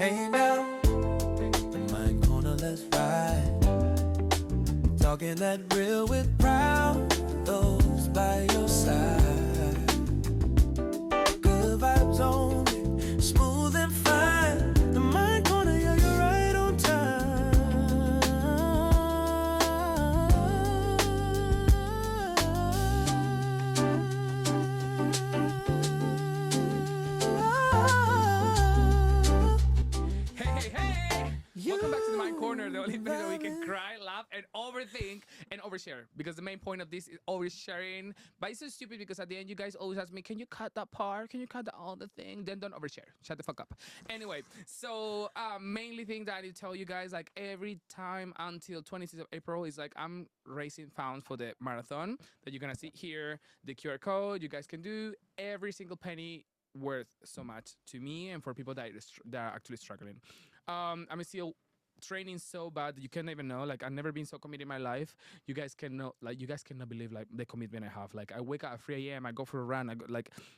Hey now, the mind corner, let's ride. Talking that real with proud, those by your side. Good vibes only, smooth and fine. The mind corner, yeah, you're right on Hey! Welcome back to the Mind Corner, the only place that we can cry, laugh, and overthink and overshare. Because the main point of this is oversharing. But it's so stupid because at the end, you guys always ask me, can you cut that part? Can you cut all the thing? Then don't overshare. Shut the fuck up. Anyway, so mainly thing that I need to tell you guys, like every time until 26th of April is like I'm raising funds for the marathon that you're going to see here. The QR code, you guys can do every single penny worth so much to me and for people that are actually struggling. I'm still training so bad that you can't even know. Like I've never been so committed in my life. You guys cannot believe like the commitment I have. Like I wake up at 3 a.m. I go for a run.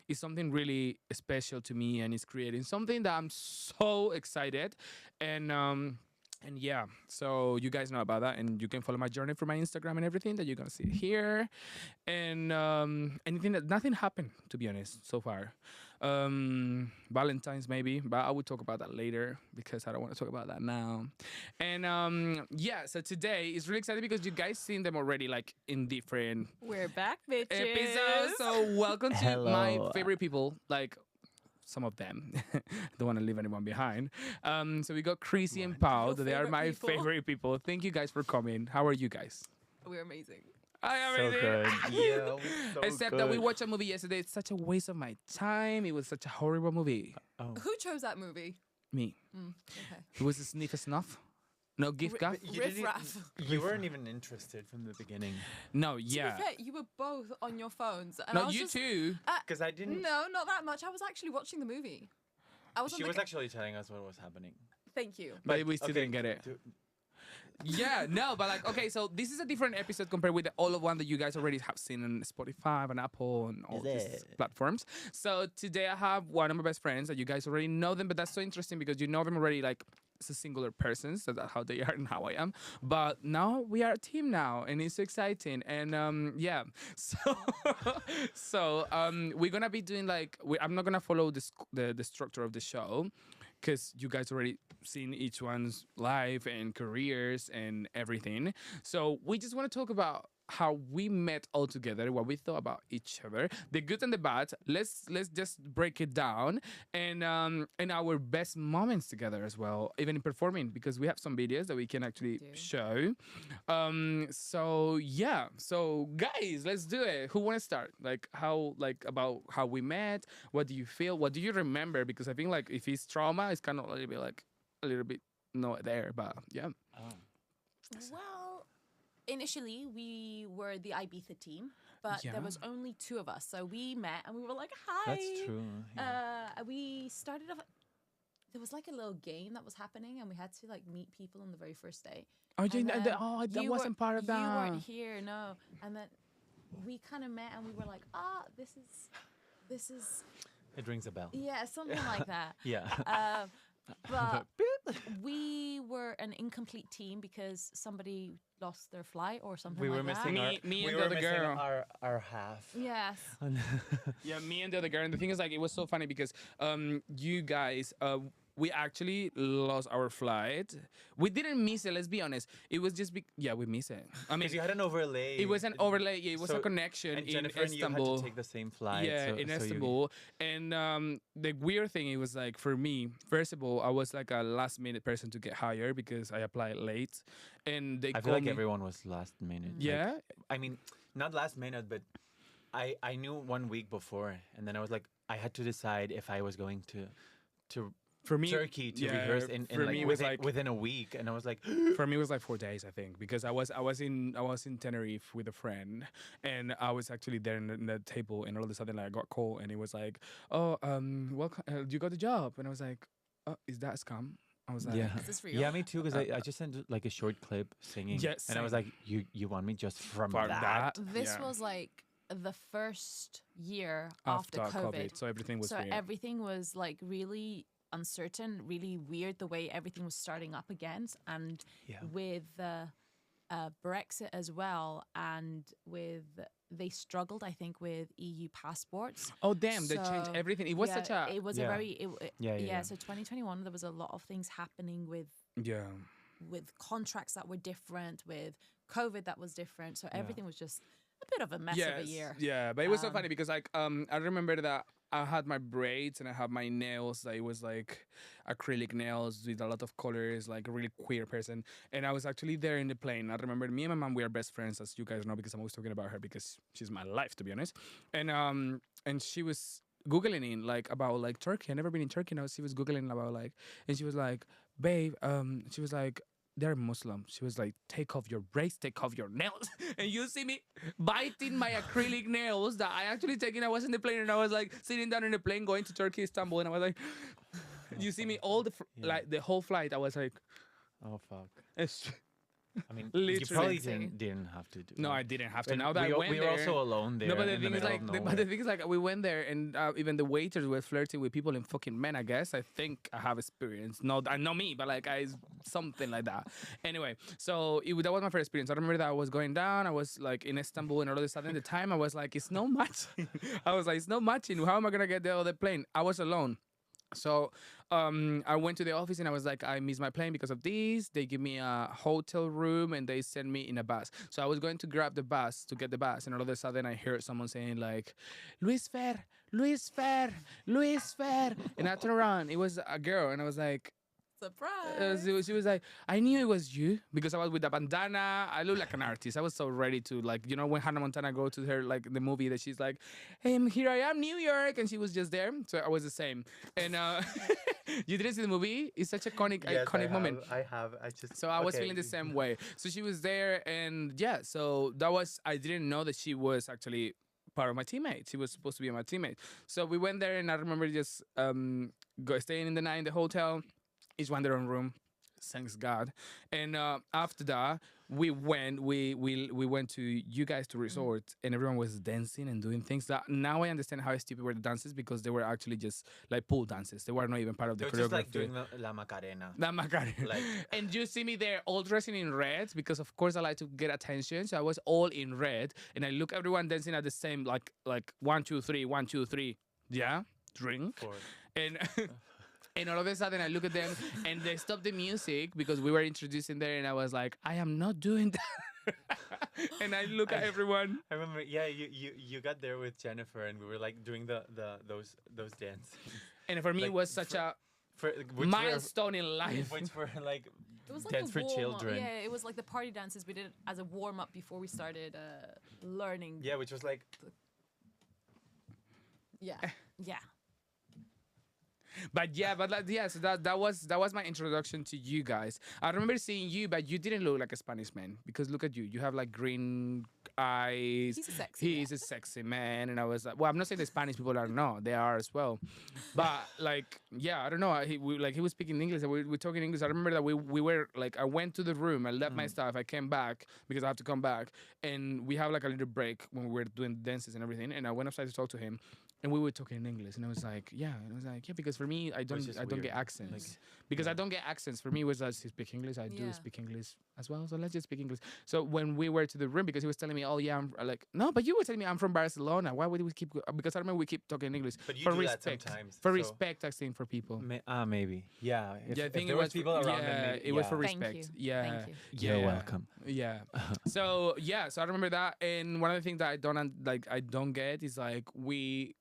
It's something really special to me, and it's creating something that I'm so excited. And yeah, so you guys know about that, and you can follow my journey through my Instagram and everything that you're gonna see here. And nothing happened, to be honest, so far. Valentine's maybe, but I will talk about that later because I don't want to talk about that now. And yeah, so today is really exciting because you guys seen them already, like in different We're back, bitches. episodes. So welcome to Hello. my favorite people, like some of them. Don't want to leave anyone behind. So we got Chryso and Pau. Your They are favorite my people. favorite people. Thank you guys for coming. How are you guys? We're amazing. I am So amazing. good. Yeah, so Except that we watched a movie yesterday. It's such a waste of my time. It was such a horrible movie. Who chose that movie? Me. Okay. It was a sniff a snuff. No gift gaff. Riff Raff. You weren't even interested from the beginning. No, To yeah. be fair, you were both on your phones. And I No, was you just, too. Because I didn't. No, not that much. I was actually watching the movie. I was. She was actually telling us what was happening. Thank you. But we still didn't get it. Yeah, no, but like, okay, so this is a different episode compared with the all of one that you guys already have seen on Spotify and Apple and all Is these it? platforms. So today I have one of my best friends that you guys already know them, but that's so interesting because you know them already like it's a singular person, so that's how they are and how I am. But now we are a team now, and it's so exciting. And yeah, so we're gonna be doing like I'm not gonna follow the structure of the show because you guys already seen each one's life and careers and everything. So we just want to talk about how we met all together, what we thought about each other, the good and the bad. Let's just break it down and our best moments together as well, even in performing because we have some videos that we can actually show. So yeah, so guys, let's do it. Who want to start? About how we met. What do you feel? What do you remember? Because I think like if it's trauma, it's kind of a little bit not there, but yeah. Well, initially we were the Ibiza team, but Yeah. there was only two of us. So we met and we were like, hi. That's true. Yeah. We started off. There was like a little game that was happening, and we had to like meet people on the very first day. Oh, And yeah, then that you wasn't part of that. You weren't here, no. And then we kind of met, and we were like, this is, It rings a bell. yeah, something like that. Yeah. But we were an incomplete team because somebody lost their flight or something we like were that. missing our. Me we and were the other missing girl. our half. Yes. Yeah, me and the other girl. And the thing is, like, it was so funny because you guys, we actually lost our flight. We didn't miss it. Let's be honest. It was just we missed it. I mean, Because you had an overlay. it was an overlay. Yeah, it was a connection And in Jennifer and you had Istanbul. to take the same flight. Yeah, so, in so you- Istanbul. And the weird thing, it was like for me, first of all, I was like a last minute person to get hired because I applied late, and they I feel called like me. everyone was last minute. Yeah. I mean, not last minute, but I knew 1 week before, and then I was like, I had to decide if I was going to For me, Turkey to yeah, rehearse in for me, it was within a week, and I was like, for me it was like 4 days, I think, because I was in Tenerife with a friend, and I was actually there in the table, and all of a sudden like, I got called, and it was like, oh, welcome, you got the job, and I was like, oh, is that a scam? I was like, yeah, Is this real? yeah, me too, because I just sent like a short clip singing, Yes, and I was same. like, you want me just from For that? This yeah. was like the first year after after COVID. so everything was So weird. everything was like really uncertain, really weird the way everything was starting up again, and with Brexit as well, and with they struggled, I think, with EU passports. Oh damn! They changed So, everything. It was such a It was Yeah. a very Yeah. So 2021, there was a lot of things happening with contracts that were different, with COVID that was different. So everything was just a bit of a mess of a year. Yeah, but it was so funny because like I remember that I had my braids and I had my nails. That it was like acrylic nails with a lot of colors, like a really queer person. And I was actually there in the plane. I remember me and my mom, we are best friends, as you guys know, because I'm always talking about her because she's my life, to be honest. And she was googling in like about like Turkey. I never been in Turkey. Now she was googling about like, and she was like, babe, she was like, they're Muslim. She was like, take off your braids, take off your nails. And you see me biting my acrylic nails that I actually taken. I was in the plane and I was like sitting down in the plane going to Turkey, Istanbul. And I was like, you see me all the, like the whole flight. I was like, Oh fuck. it's, I mean, Literally. you probably didn't have to do. no, that. I didn't have to. And Now that I went we there. were also alone there. No, but the in the thing is middle like, of but the nowhere. thing is like, we went there and even the waiters were flirting with people and fucking men. I guess I think I have experience. No, not me, but like something like that. Anyway, so that was my first experience. I remember that I was going down. I was like in Istanbul, and all of a sudden, at the time, I was like, it's no matching. I was like, it's no matching. How am I gonna get the other plane? I was alone. So I went to the office and I was like, I missed my plane because of this. They give me a hotel room and they send me in a bus. So I was going to grab the bus to get the bus, and all of a sudden I heard someone saying like, Luis Fer, Luis Fer, Luis Fer. And I turned around. It was a girl, and I was like, Surprise. she was like, I knew it was you because I was with a bandana. I look like an artist. I was so ready to, like, you know, when Hannah Montana go to her, like, the movie that she's like, hey, here I am, New York. And she was just there. So I was the same. And you didn't see the movie? It's such a iconic moment. I have. I just. So I was feeling the same way. So she was there, and yeah, so that was, I didn't know that she was actually part of my teammates. She was supposed to be my teammate. So we went there, and I remember just staying in the night in the hotel. Each one their own room, thanks God. And after that, we went to you guys to resort, and everyone was dancing and doing things. That now I understand how stupid were the dances, because they were actually just like pool dances. They were not even part of the They were choreography. just like doing La Macarena. That Macarena. Like- And you see me there all dressing in red, because of course I like to get attention. So I was all in red, and I look everyone dancing at the same, like 1, 2, 3, 1, 2, 3. Yeah, drink. Four. And and all of a sudden I look at them and they stop the music because we were introducing there, and I was like, I am not doing that. And I look at everyone. I remember. Yeah, you got there with Jennifer, and we were like doing those dance. And for me, Like, it was such a Which milestone in life. Which were like It was like dance a for warm-up. children. Yeah, it was like the party dances we did as a warm up before we started learning. Yeah, which was like Yeah. Yeah. But yeah, so that was my introduction to you guys. I remember seeing you, but you didn't look like a Spanish man, because look at you. You have like green eyes. He's a sexy man. He's a sexy man, and I was like, well, I'm not saying the Spanish people are not, they are as well. But like, yeah, I don't know. He was speaking English, and we were talking English. I remember that we were like, I went to the room, I left my stuff, I came back because I have to come back, and we have like a little break when we were doing dances and everything. And I went outside to talk to him. And we were talking in English, and I was like, yeah, because for me, I don't just get weird. accents, because I don't get accents. For me, it was like, he speak English, I do Yeah. speak English as well, so let's just speak English. So when we were to the room, because he was telling me, oh yeah, I'm like, no, but you were telling me I'm from Barcelona. Why would we keep? Because I remember we keep talking English But you for do that respect, sometimes, for so- respect, I think, for people. maybe. Yeah. If, Yeah, I if think there it was was people around them, yeah, maybe, it was for Thank respect. you. Yeah, Thank you. You're yeah. welcome. Yeah. So I remember that, and one of the things that I don't get is like we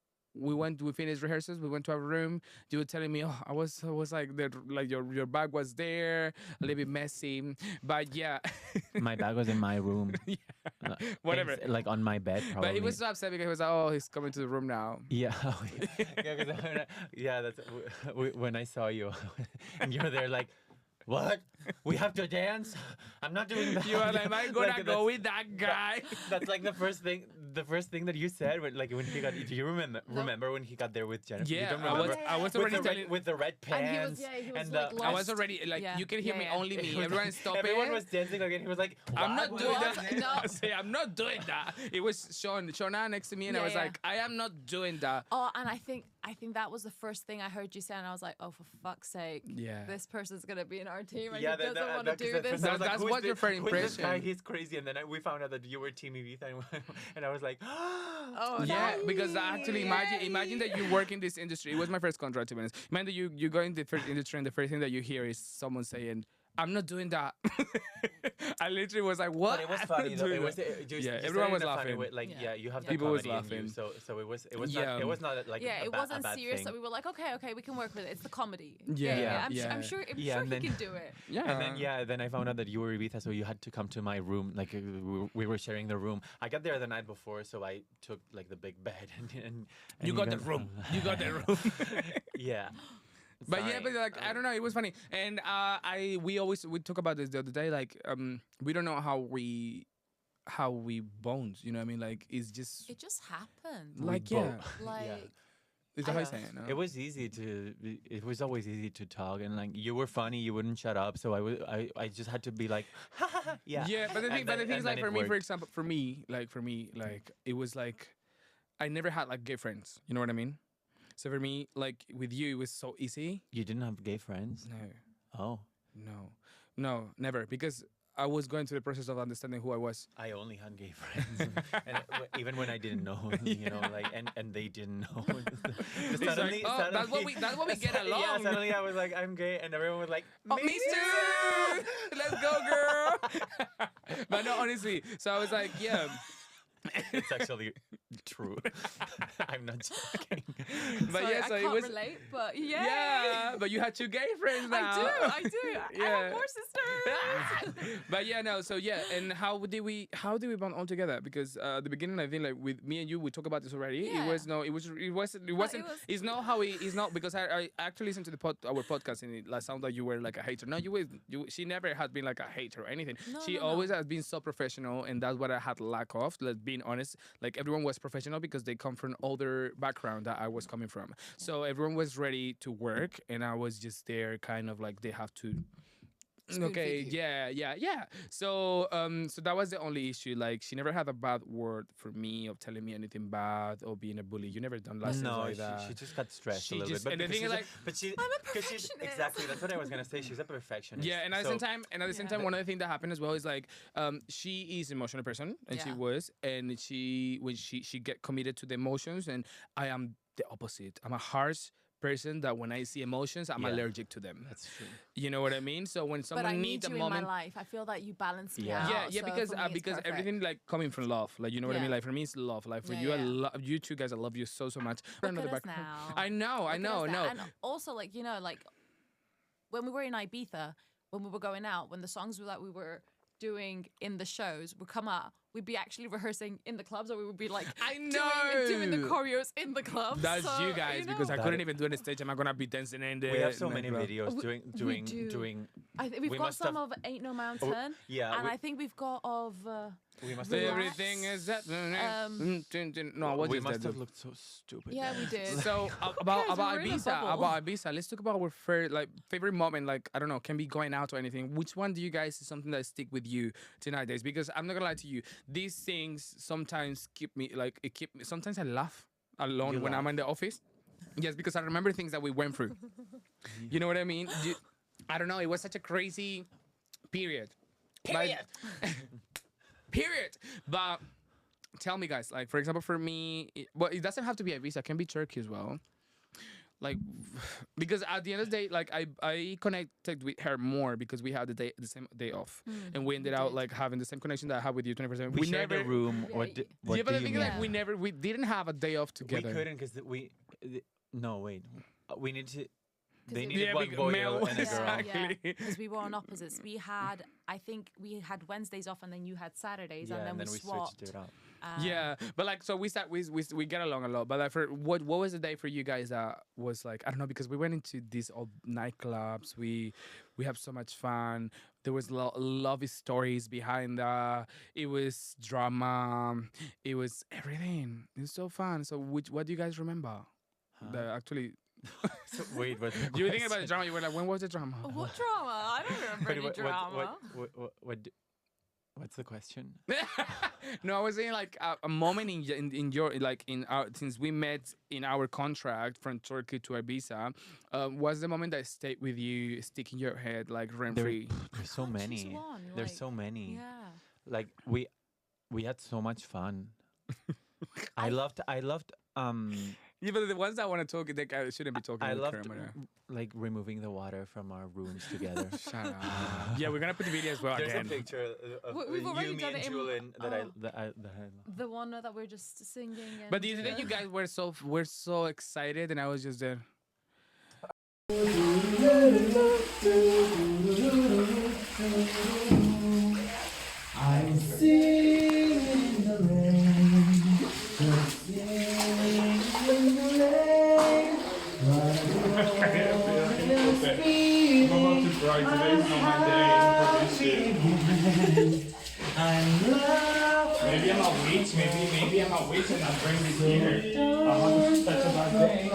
finished rehearsals, we went to our room, you were telling me, oh, I was like your bag was there, a little bit messy, but yeah. My bag was in my room. Whatever. Like on my bed, probably. But he was so upset because he was like, oh, he's coming to the room now. Yeah, yeah, 'cause yeah. That's when I saw you, and you were there like, what? We have to dance? I'm not doing that. You are like, am I gonna Like, go that's- with that guy? That's like the first thing that you said when he got. Do you remember when he got there with Jennifer? You Yeah, don't I was remember? I was With already the telling. red, with the red And pants. he was and like the, lost. I was already like, Yeah. you can hear me, Yeah. only me. Everyone stop everyone it. was dancing again. He was like, I'm not "What? doing What?" that. No. I say, I'm not doing that. It was Shona next to me, and I Yeah, was yeah. like, I am not doing that. Oh, and I think I think that was the first thing I heard you say, and I was like, "Oh, for fuck's sake! Yeah. This person's gonna be in our team, and Yeah, he doesn't want to do this." That's what your first Who's this guy? impression. He's crazy. And then we found out that you were Team Ibiza, and I was like, Oh, Yeah, no. because actually imagine that you work in this industry. It was my first contract, to be honest. Imagine that you go in the first industry and the first thing that you hear is someone saying, "I'm not doing that." I literally was like, "What?" But it was I'm funny not though. doing It was that. you Yeah, said everyone it was in a funny laughing. way, like Yeah. you have the People was comedy in you, laughing. so it was Yeah. not it was not like Yeah, a it ba- a wasn't bad serious thing. that we were like, okay, we can work with it. It's the comedy. Yeah, I'm yeah. sure Yeah, and he then- can do it. Yeah. And then I found out that you were Ibiza, so you had to come to my room. Like we were sharing the room. I got there the night before, so I took like the big bed and You got the room. You got the room. Yeah. But yeah, Sorry. but like I don't know, it was funny, and we talk about this the other day. Like we don't know how we bond. You know what I mean? Like it's just It just happened. like both- yeah, Like is that how you I- say it? No? It was easy to. It was always easy to talk, and like you were funny, you wouldn't shut up. So I just had to be like, yeah. Yeah, but the thing, And is, like then for it me, for worked. example, for me, like it was like I never had like gay friends. You know what I mean? So for me, like with you, it was so easy. You didn't have gay friends? No, Oh, no, never, because I was going through the process of understanding who I was. I only had gay friends, and even when I didn't know, you know, like and they didn't know. It's like, oh, that's what we get along. Yeah, suddenly I was like, I'm gay, and everyone was like, Oh, me too. Let's go, girl. But no, honestly. So I was like, yeah. It's actually true. I'm not joking. But sorry, yeah, so I it can't was. relate, but yeah. Yeah, but you had 2 gay friends now. I do. I Yeah. have more sisters. But yeah, no. So yeah, and how did we bond all together? Because at the beginning, I think like with me and you, we talked about this already. Yeah. It wasn't. It's not how it's not because I actually listened to our podcast and it like sounded like you were like a hater. No, she never had been like a hater or anything. No, She no, always no. has been so professional, and that's what I had lack of. Let's being honest, like everyone was professional because they come from other background that I was coming from. So everyone was ready to work, and I was just there, kind of like they have to. Okay, Spoon-feed you. yeah. So so that was the only issue. Like she never had a bad word for me of telling me anything bad or being a bully. You never done lessons No, like that. she just got stressed She a little just- bit. and the because thing is, she's like, but she, I'm a 'cause she's- perfectionist. exactly. That's what I was gonna say. She's a perfectionist. Yeah, and at the same time, one other thing that happened as well is like, she is an emotional person, and she Yeah. was, and when she get committed to the emotions, and I am the opposite. I'm a harsh person that when I see emotions, I'm Yeah. allergic to them. That's true. You know what I mean? So when But someone I need needs a you in moment. my life. I feel that you balance me Yeah. out. Yeah, so because for me, it's because perfect. everything like coming from love, like you know what I mean. Yeah. Like for me, it's love. Like for Yeah, you, yeah. you two guys, I love you so much. Look at us now. I know, Look at us no. now. And also, like, you know, like when we were in Ibiza, when we were going out, when the songs that we were doing in the shows would come up, we'd be actually rehearsing in the clubs, or we would be like I doing the know. choreos in the clubs. That's So, you guys because I That couldn't is- even do it on stage. Am I gonna be dancing in there? We have so many videos We- doing we do. doing. We've we got must some have- of Ain't No Mountain, yeah, and we- I think we've got of We must Relax. have looked, Everything is that. Um, No, what we is must that? have looked so stupid. yeah, we did. So cares? We're in a bubble. about Ibiza, let's talk about our favorite moment. Like I don't know, can be going out or anything. Which one do you guys is something that stick with you nowadays? Because I'm not gonna lie to you, these things sometimes keep me like it keep me. Sometimes I laugh alone You when I'm laugh. in the office. Yes, because I remember things that we went through. You know what I mean? I don't know. It was such a crazy period. Period. But tell me, guys. Like for example, for me, it doesn't have to be Ibiza. It can be Turkey as well. Like, because at the end of the day, like I connected with her more because we had the same day off, and we ended we out did. like having the same connection that I had with you 24/7. We shared a room. Yeah, What? y- di- what Yeah, but do the you thing is, mean? like we didn't have a day off We together. couldn't because no, wait. We need to. They it- needed Yeah, one because boy male- and a girl. exactly. Because we were on opposites. I think we had Wednesdays off, and then you had Saturdays, Yeah, and then we swapped. switched it up. Yeah, but like so we get along a lot. But like for what was the day for you guys that was like I don't know because we went into these old nightclubs. We have so much fun. There was lovely stories behind that. It was drama. It was everything. It was so fun. So what do you guys remember? That actually So, wait, what? you were thinking about the drama. You were like, when was the drama? What drama? I don't remember any drama. What What's the question? No, I was saying like a moment in your like in our since we met in our contract from Turkey to Ibiza, was the moment that stayed with you, stick in your head like rent free. There's so Can't choose many. one, There's like, so many. Yeah. Like we had so much fun. I loved Yeah, but the ones that want to talk, they shouldn't be talking I on the loved camera. like removing the water from our rooms together. Shut up. Yeah, we're gonna put the video as well There's again. a picture of We've already you, me, done and it in- Julian that oh. that I love. The one that we're just singing. And, But do you think that you guys were so excited and I was just there? I'm singing in the rain, just singing in the rain. I'm loved. Maybe I'm a witch. Maybe I'm a witch and I'll bring this here. Such a bad day.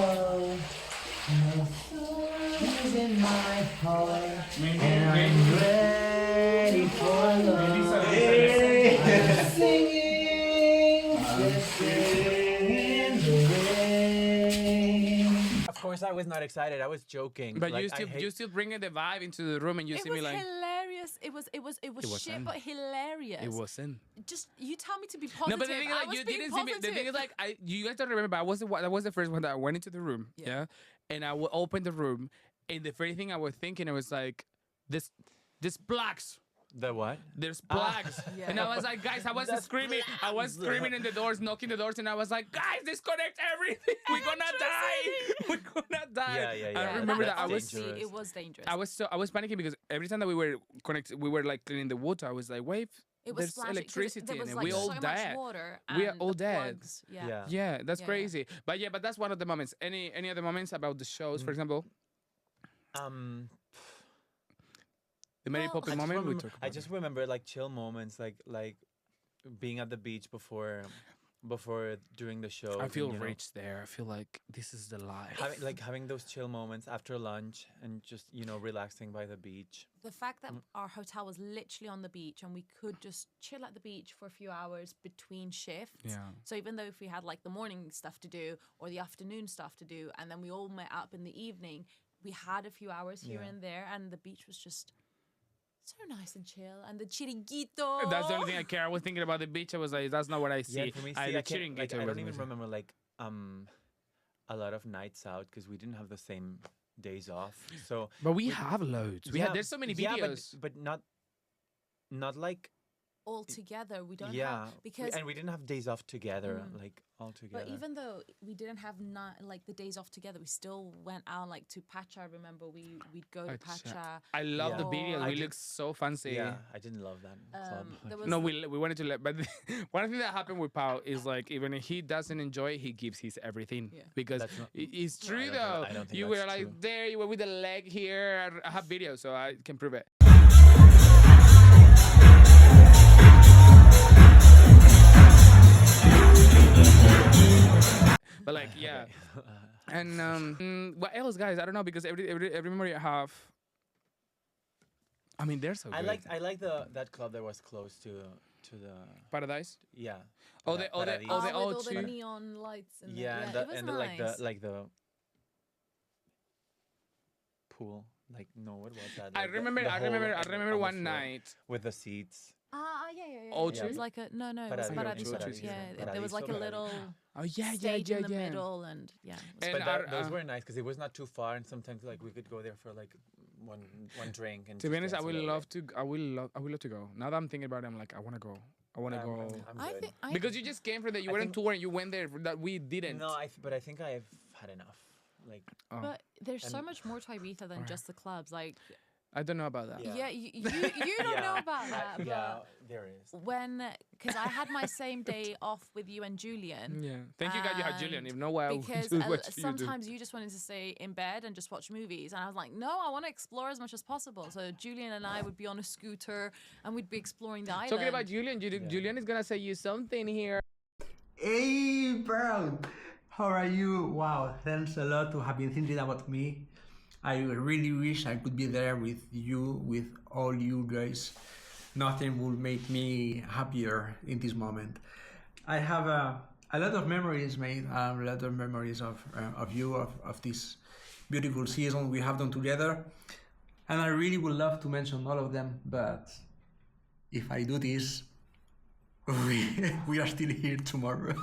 Is in my heart, Maybe I'm ready for love. I'm singing, just singing in the rain. Of course, I was not excited. I was joking. But Like, you still bringing the vibe into the room and you it see was me like hilarious. It was shit, wasn't. but hilarious. it wasn't. Just you tell me to be positive. No, but the thing is, I like, was you being didn't see me. The thing positive. is, like, you guys don't remember. But that was the first one that I went into the room. Yeah, and I will open the room, and the first thing I was thinking, I was like, this plaques. The what? There's plaques. Yeah. And I was like, guys, I was screaming. I was screaming in the doors, knocking the doors, and I was like, guys, disconnect everything. We're gonna die. We're gonna die. Yeah. I remember that I was honestly, it was dangerous. I was panicking because every time that we were connected, we were like cleaning the water. I was like, wait, it was there's splashing, 'cause electricity there in was it. like We all so dead. much water. We are and all the dead. plugs, Yeah. Yeah, that's Yeah, crazy. But yeah, but that's one of the moments. Any other moments about the shows, for example, the Mary Well, Poppins I just moment? We remember, talked I about just it. remember like chill moments, like being at the beach before doing the show. I feel and, you know, rich there. I feel like this is the life. having those chill moments after lunch and just relaxing by the beach. The fact that our hotel was literally on the beach and we could just chill at the beach for a few hours between shifts. Yeah. So even though if we had like the morning stuff to do or the afternoon stuff to do, and then we all met up in the evening, we had a few hours here Yeah. and there, and the beach was just so nice and chill. And the chiringuito. That's the only thing I care. I was thinking about the beach. I was like, that's not what I see. Yeah, for me, I, see, the I, can't, like, chiringuito I was don't even amazing. remember like a lot of nights out because we didn't have the same days off. So But we have loads. We yeah, had there's so many yeah, videos. but not like all together. We don't yeah have, because and we didn't have days off together like all together. but even though we didn't have like the days off together, we still went out like to Pacha. I remember we'd go to Pacha. I love Yeah. the videos. I We did- look so fancy. yeah, I didn't love that club. There was No, we wanted to let, but one thing that happened with Pau is like even if he doesn't enjoy it, he gives his everything Yeah. because That's not- it's I true don't though. think- I don't think You were that's like true. there, you were with the leg here. I have videos, so I can prove it. But like yeah, and what else, guys? I don't know because every memory I have. I mean, they're so I good. like that club that was close to the Paradise. yeah. Oh, the Paradis. oh, the with oh, all the two. neon lights. And yeah, it was and nice. like the pool. Like no, what was that? I Like the- remember. the I hole remember. I on the- remember on the one floor night. with the seats. Yeah. Oh, It two? was like a it was Paradiso, Paradiso. Paradiso, Yeah, there was like a Paradiso. little Oh yeah, stage yeah, in the yeah. middle, and yeah. it was And But those I- were nice because it was not too far, and sometimes like we could go there for like one drink. And To be just honest, I dance a would little love bit. to. I will love to go. Now that I'm thinking about it, I'm like, I want to go. I want to go. I'm I good. think Because you just came from there. You I weren't think- touring. You went there that we didn't. No, but I think I've had enough. Like Oh, But there's so And- much more to Ibiza than Alright. just the clubs. Like, I don't know about that. Yeah. yeah, you don't know about that. yeah, there is. But because I had my same day off with you and Julian. Yeah. Thank you, God, you had Julian. And If no, why I would Because do what you do. sometimes you just wanted to stay in bed and just watch movies, and I was like, no, I want to explore as much as possible. So Julian and I would be on a scooter and we'd be exploring the island. Talking about Julian, Julian is gonna say you something here. Hey, Brown! How are you? Wow, thanks a lot to have been thinking about me. I really wish I could be there with you, with all you guys. nothing will make me happier in this moment. I have a lot of memories made, a lot of memories of you, of this beautiful season we have done together. And I really would love to mention all of them, but if I do this, we are still here tomorrow.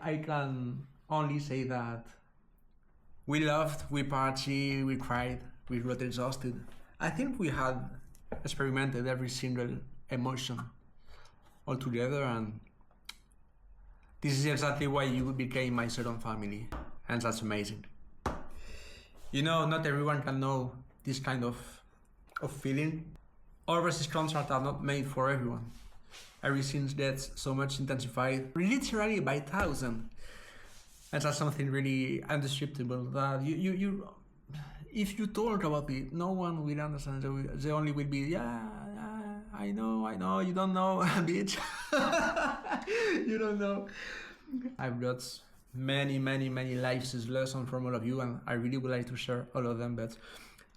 I can only say that we laughed, we partied, we cried, we got exhausted. I think we had experimented every single emotion all together, and this is exactly why you became my second family, and that's amazing. You know, not everyone can know this kind of feeling. All versus contracts are not made for everyone. Everything gets so much intensified, literally by 1,000. And that's something really undescriptible that you if you talk about it, no one will understand. They only will be, yeah, I know, you don't know, bitch. You don't know. I've got many life's lessons from all of you, and I really would like to share all of them, but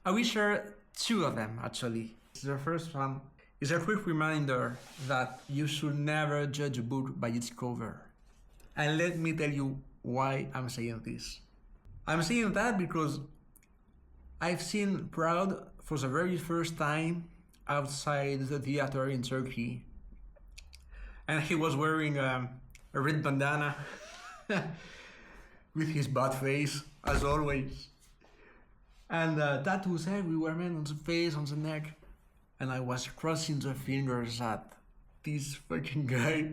I will share 2 of them actually. The first one is a quick reminder that you should never judge a book by its cover. And let me tell you why I'm saying this. I'm saying that because I've seen Proud for the very first time outside the theater in Turkey. And he was wearing a red bandana with his butt face, as always. And tattoos everywhere, man, on the face, on the neck. And I was crossing the fingers at this fucking guy.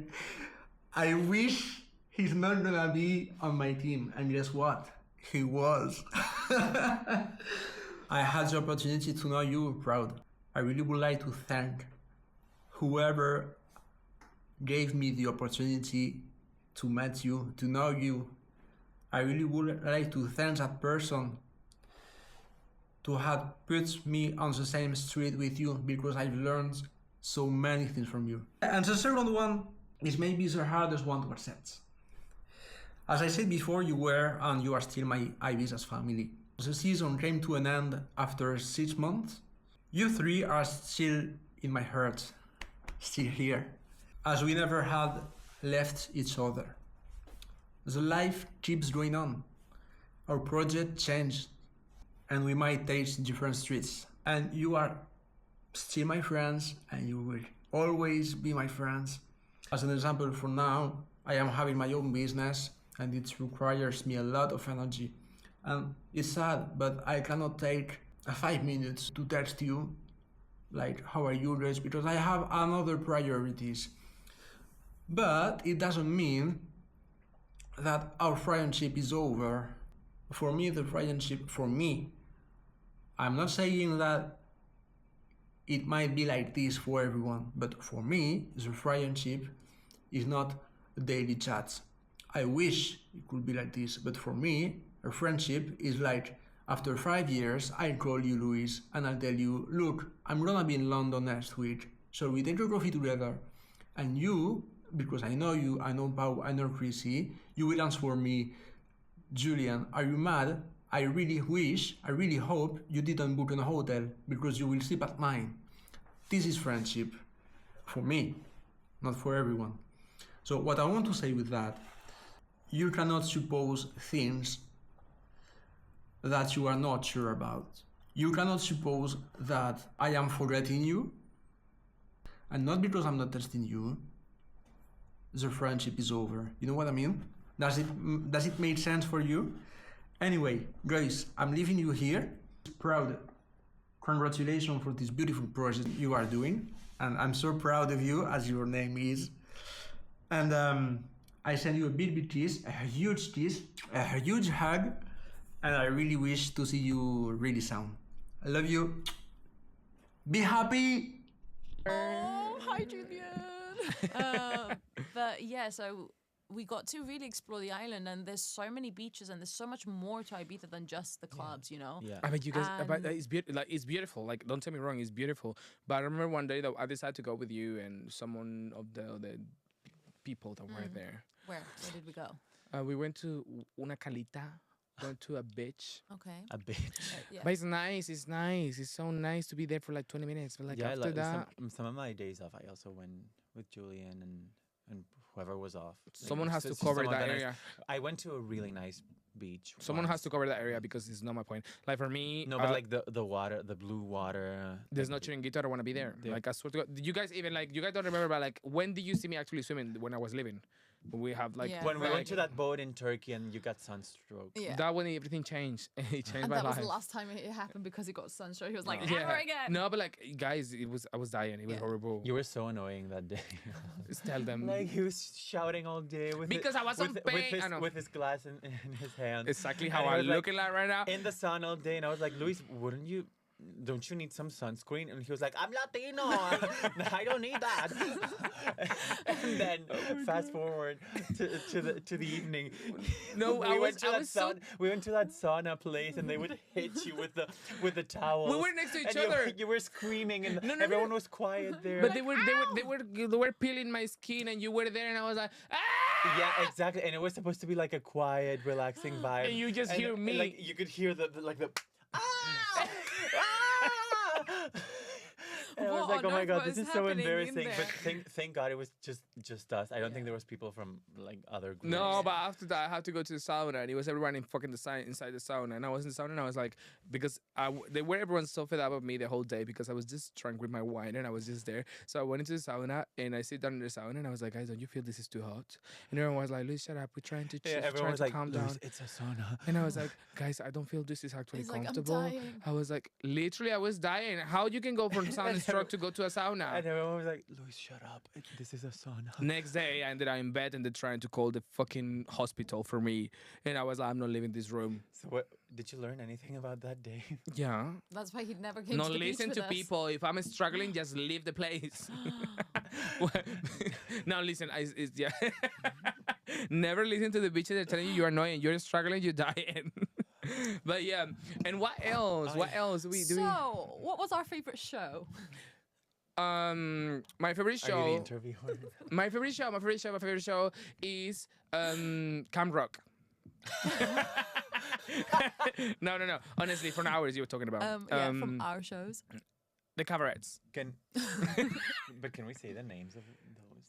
I wish he's not gonna be on my team. And guess what? He was. I had the opportunity to know you, Proud. I really would like to thank whoever gave me the opportunity to meet you, to know you. I really would like to thank that person to have put me on the same street with you, because I've learned so many things from you. And the second one is maybe the hardest one to accept. As I said before, you were and you are still my Ibiza's family. The season came to an end after 6 months. You 3 are still in my heart, still here, as we never had left each other. The life keeps going on. Our project changed, and we might take different streets. And you are still my friends, and you will always be my friends. As an example, for now, I am having my own business, and it requires me a lot of energy. And it's sad, but I cannot take 5 minutes to text you, like, how are you guys? Because I have another priorities. But it doesn't mean that our friendship is over. For me, the friendship, I'm not saying that it might be like this for everyone, but for me, the friendship is not daily chats. I wish it could be like this, but for me, a friendship is like, after 5 years, I call you, Luis, and I'll tell you, look, I'm gonna be in London next week, so we take a coffee together. And you, because I know you, I know Pau, I know Chrissy, you will answer me, Julian, are you mad? I really hope you didn't book in a hotel, because you will sleep at mine. This is friendship. For me, not for everyone. So what I want to say with that, you cannot suppose things that you are not sure about. You cannot suppose that I am forgetting you, and not because I'm not testing you, the friendship is over. You know what I mean? Does it make sense for you? Anyway, guys, I'm leaving you here. Proud. Congratulations for this beautiful project you are doing, and I'm so proud of you, as your name is. And I send you a big kiss, a huge hug, and I really wish to see you really soon. I love you. Be happy. Oh, hi, Julian. But yeah, so we got to really explore the island, and there's so many beaches, and there's so much more to Ibiza than just the clubs, you know? Yeah. I mean, you guys, but And- it's beautiful. Like, don't tell me wrong, it's beautiful. But I remember one day that I decided to go with you and someone of the people that were there. Where did we go? We went to una calita went to a beach. Okay. A bit. Yeah. But it's nice. It's nice. It's so nice to be there for like 20 minutes. But like Yeah, after that, some of my days off, I also went with Julian and whoever was off. Like, someone has to it's cover someone that I- area. I went to a really nice beach. Someone has once. to cover that area because it's not my point. Like for me, No, but like the water, the blue water. there's no like, chiringuito. I don't want to be there. Yeah. Like I swear to God, you guys even like you guys don't remember, but like when did you see me actually swimming when I was living? We have like Yeah. when we like, went to that boat in Turkey and you got sunstroke. Yeah. that when everything changed. It changed And my that was life. the last time it happened because he got sunstroke. He was like, No. never again. No, but like guys, I was dying. It was Yeah. horrible. You were so annoying that day. Just tell them. Like he was shouting all day with Because I was on pain. I know. with his glass in his hand. Exactly how And he I'm was, like, looking like right now. in the sun all day, and I was like, Luis, don't you need some sunscreen? And he was like, I'm Latino. I don't need that. And then fast forward to the evening. No, we went to that sauna place, and they would hit you with the towel. We were next to each and other. You were screaming, and No, everyone was quiet there. But they were peeling my skin, and you were there, and I was like, ah! Yeah, exactly. And it was supposed to be like a quiet, relaxing vibe. And you just hear and, me. like you could hear the ah! Ah! And I was What like, on oh my earth god, this was is so happening in embarrassing. But there? thank God it was just us. I don't think there was people from like other groups. No, but after that, I had to go to the sauna, and it was everyone in fucking inside the sauna, and I was in the sauna, and I was like, because everyone so fed up of me the whole day because I was just drunk with my wine, and I was just there. So I went into the sauna, and I sit down in the sauna, and I was like, guys, don't you feel this is too hot? And everyone was like, Luis, shut up, we're trying to Yeah, everyone trying was to like, calm "Luis, down. it's a sauna. And I was like, guys, I don't feel this is actually He's like, "I'm comfortable. dying." I was like, literally, I was dying. How you can go from sunstroke to go to a sauna? And everyone was like, Luis, shut up. This is a sauna. Next day, I ended up in bed and they're trying to call the fucking hospital for me. And I was like, I'm not leaving this room. So what did you learn anything about that day? Yeah. That's why he never came Not to the beach listen with to us. people. If I'm struggling, just leave the place. Now listen, yeah. Never listen to the bitches that are telling you you're annoying, you're struggling, you're dying. But yeah, and what else? What else we do? So, what was our favorite show? My favorite Are you the show. interviewer? My favorite show is Camp Rock. No. Honestly, for hours you were talking about From our shows. the coverettes. But can we say the names of those?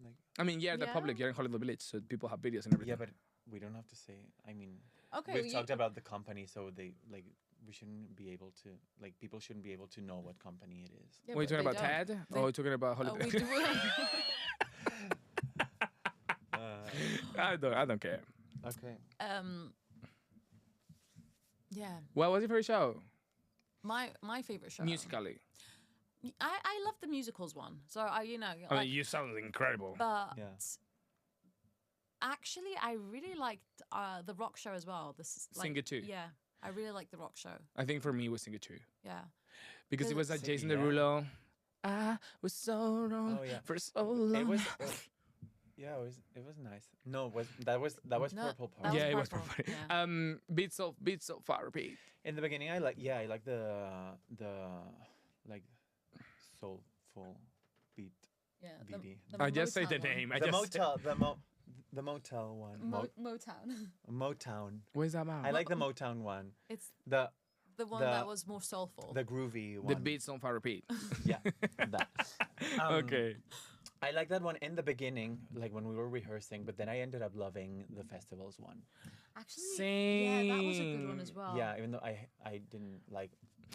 Like, I mean, yeah, they're Yeah. public. You're in Hollywood Village, so people have videos and everything. yeah, but we don't have to say. I mean, Okay, we've well, talked about the company, so we shouldn't be able to people shouldn't be able to know what company it is. yeah, Were you but talking they about don't. Ted? They- Or are you talking about Oh, Hollywood? we do. I don't care. Okay. Yeah, What was your favorite show? my favorite show. Musically. I love the musicals one. So I like, mean, you sound incredible. but Yeah. actually, I really liked the rock show as well. This is like, Singer too. Yeah, I really liked the rock show. I think for me it was Singer 2. Yeah, Because it was like Singer, Jason yeah. Derulo. I was so wrong Oh, yeah. for so long. It was. Yeah, it was nice. No, that was No, Purple that Party. was Yeah, it was Purple, perfect. yeah. Beats so far repeat. In the beginning, I like the like soulful beat. yeah. BD. I just say Motown the one. name. The motel one. Motown. Motown. What is that about? I like the Motown one. It's The the one The- that was more soulful. the groovy one. The beats don't far repeat. Yeah. That. Okay. I like that one in the beginning, like when we were rehearsing, but then I ended up loving the festivals one. Actually, yeah, that was a good one as well. Yeah, even though I didn't like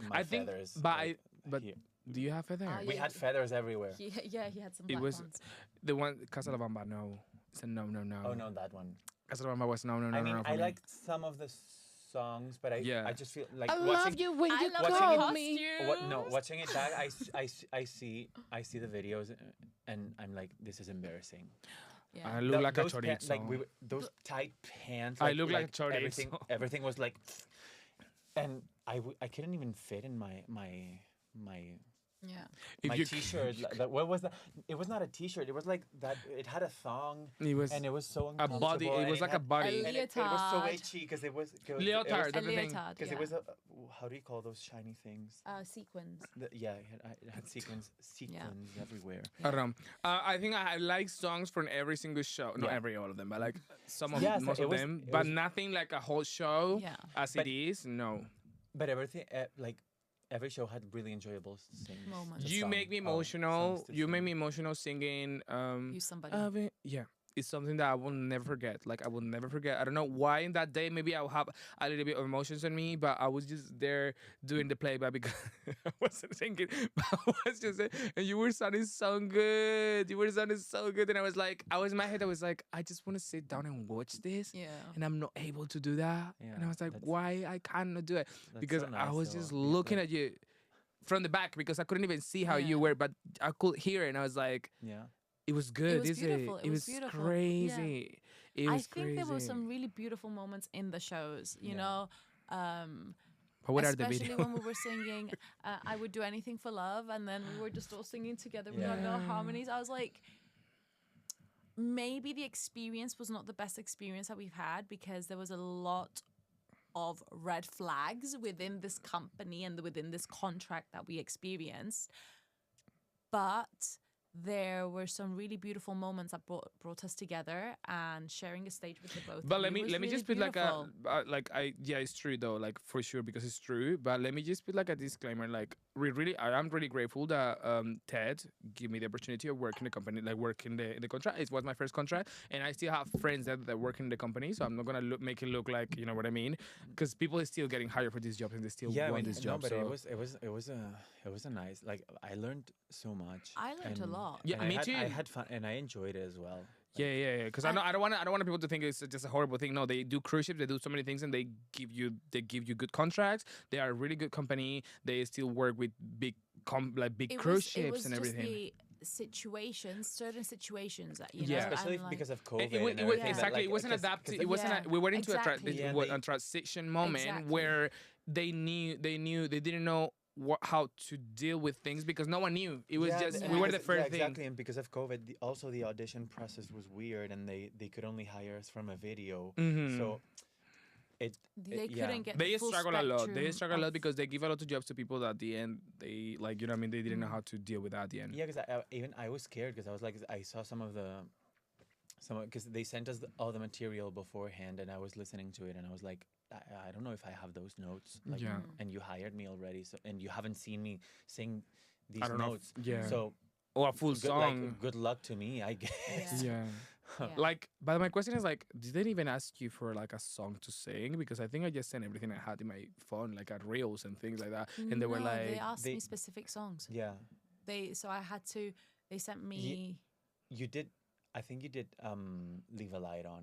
my I think, feathers. but here. do you have feather? Ah, We yeah. had feathers everywhere. He had some It black was ones. the one Casa La Bamba. No, it's a no. Oh no, that one. Casa La Bamba was no. I mean, for I me. liked some of the songs, but Yeah. I just feel like I watching. love you when I you love watching call it- me. Watching it back, I see the videos, and I'm like, this is embarrassing. Yeah. I look like a Those chorizo. those tight pants. I look like a everything. chorizo. Everything was like, and I couldn't even fit in my Yeah. If My you- T-shirt. What was that? It was not a T-shirt. It was like that. It had a thong, It was and it was so a uncomfortable. body. It and was like a had- body. A and it was so leotard. itchy because it was Leotard. A That's the thing. leotard. Because Yeah. it was a how do you call those shiny things? Sequins. It had sequins everywhere. I don't know. I think I like songs from every single show. Not Yeah. every all of them, but like some of Yes, most it of was- them. it But was- nothing like a whole show Yeah. as But- it is. No. But everything like every show had really enjoyable sings. Moments. You make me emotional. songs to You make sing. me emotional singing. You somebody. Yeah, it's something that I will never forget. Like I will never forget. I don't know why in that day. Maybe I'll have a little bit of emotions in me, but I was just there doing the playback because I wasn't thinking. But I was just, and you were sounding so good. You were sounding so good, and I was in my head. I was like, I just want to sit down and watch this. Yeah. And I'm not able to do that. And I Yeah, was like, that's- why I cannot do it? That's Because so I nice, was though. just Yeah, looking like- at you from the back because I couldn't even see how you Yeah. were, but I could hear it, and I was like, Yeah. it was good, was isn't beautiful. it? It was beautiful. Yeah. Crazy. It I was think crazy. there were some really beautiful moments in the shows. You Yeah. know. But what are the Especially videos? when we were singing I Would Do Anything for Love, and then we were just all singing together with our little harmonies. I was like, maybe the experience was not the best experience that we've had because there was a lot of red flags within this company and within this contract that we experienced. But there were some really beautiful moments that brought us together, and sharing a stage with the both. But of let you me was let me really just put beautiful. yeah, it's true though, like for sure, because it's true. But let me just put like a disclaimer, like I am really grateful that Ted gave me the opportunity of working the company, like working the contract. It was my first contract, and I still have friends that work in the company, so I'm not gonna make it look like, you know what I mean, because people are still getting hired for these jobs and they still want this job. But So it was a nice, like, I learned so much. I learned a and- lot. Yeah, and me I too. had fun and I enjoyed it as well. Yeah. Because I don't want people to think it's just a horrible thing. No, they do cruise ships. They do so many things, and they give you good contracts. They are a really good company. They still work with big cruise ships and everything. Just the situations, certain situations that you Yeah. know, Especially and, like, because of It, COVID. it, wa- and it was everything, exactly. like, It wasn't 'cause- adapted. 'cause It wasn't. Yeah, We went into exactly. Yeah, a transition moment Exactly. where they didn't know how to deal with things because no one knew. It was just we were the first thing. Exactly, and because of COVID, also the audition process was weird, and they could only hire us from a video. Mhm. So they yeah. couldn't get They the full struggle a lot. They spectrum struggle a lot of- because they give a lot of jobs to people that at the end they like, you know what I mean, they didn't know how to deal with that at the end. Yeah, because I was scared because I was like, I saw because they sent us all the material beforehand, and I was listening to it, and I was like, I don't know if I have those notes. Like, Yeah. And you hired me already, so and you haven't seen me sing these I don't know if- notes. yeah. So Or a full good, song. good luck to me, I guess. Yeah. Yeah. Yeah. Like, but my question is like, did they even ask you for like a song to sing? Because I think I just sent everything I had in my phone, like at reels and things like that, and they were No, like, they asked they- me specific songs. Yeah, So I had to. They sent me. you did. I think you did. Leave a light on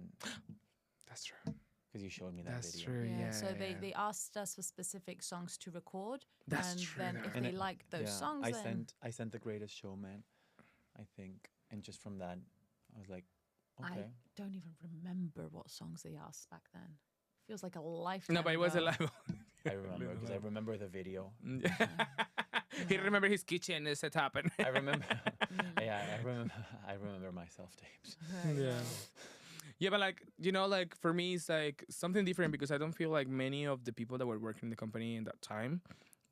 "That's true, because you showed me that that's video. true." Yeah. So they asked us for specific songs to record. That's and true, then though. if And they it- liked those Yeah, songs, then I sent The Greatest Showman, I think, and just from that, I was like, okay. I don't even remember what songs they asked back then. Feels like a lifetime. No, but it was a ago. live. I remember because I remember the video. He remember his kitchen setup and I remember. Yeah, I remember my self tapes. yeah. Yeah, but like, you know, like for me, it's like something different because I don't feel like many of the people that were working in the company in that time,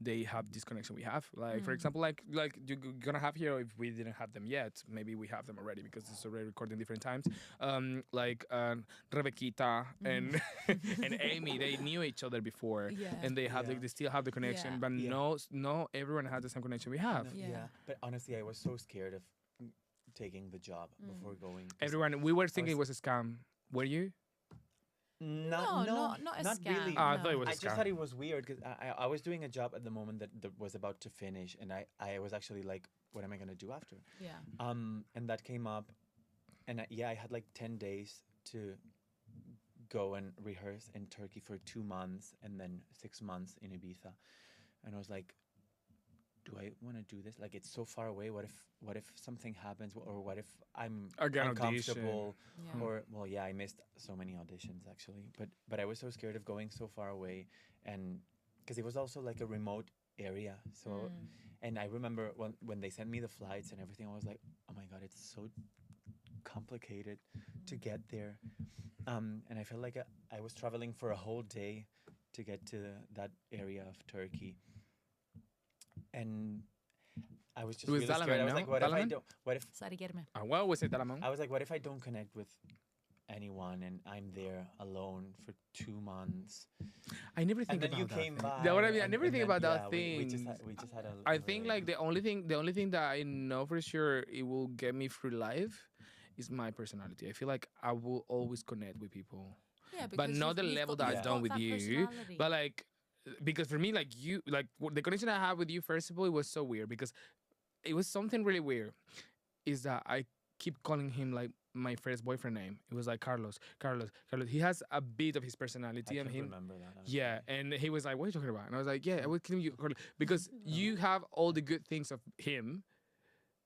they have this connection we have. Like, for example, like you're gonna have here, if we didn't have them yet, maybe we have them already because it's already recording different times. Rebequita and and Amy, they knew each other before, Yeah. and they have Yeah. they still have the connection, Yeah. but Yeah. no, everyone has the same connection we have. Yeah. But honestly, I was so scared of taking the job before going. 'cause Everyone, we were thinking was- it was a scam. Were you? No, not a not scam. really. I thought it was a I just scam. thought it was weird because I was doing a job at the moment that was about to finish, and I was actually like, what am I gonna do after? Yeah. And that came up, and I had like 10 days to go and rehearse in Turkey for 2 months, and then 6 months in Ibiza, and I was like, do I want to do this? Like, it's so far away. What if something happens, or what if I'm Again, uncomfortable? Yeah. Or well, yeah, I missed so many auditions actually, but I was so scared of going so far away, and because it was also like a remote area. So, and I remember when they sent me the flights and everything, I was like, oh my God, it's so complicated to get there. And I felt like I was traveling for a whole day to get to that area of Turkey. And I was just It was really scared. I was Dalaman, like, no? what if I Dalaman? don't? What if Sorry, Germe. Well, was it Talamon? I was like, what if I don't connect with anyone and I'm there alone for 2 months? I never And think then about you that came thing. by. That what I mean. I and- never and think then, about that yeah, we just thing. had, we just had a. I think like the only thing that I know for sure it will get me through life is my personality. I feel like I will always connect with people, Yeah, but not the level that I've you've done got with that you. personality. But like, because for me, like you, like the connection I had with you, first of all, it was so weird because it was something really weird. Is that I keep calling him like my first boyfriend name. It was like Carlos, Carlos, Carlos. He has a bit of his I personality can't and him. remember that. Yeah, and he was like, "What are you talking about?" And I was like, "Yeah, I was killing you Carlos," because you have all the good things of him,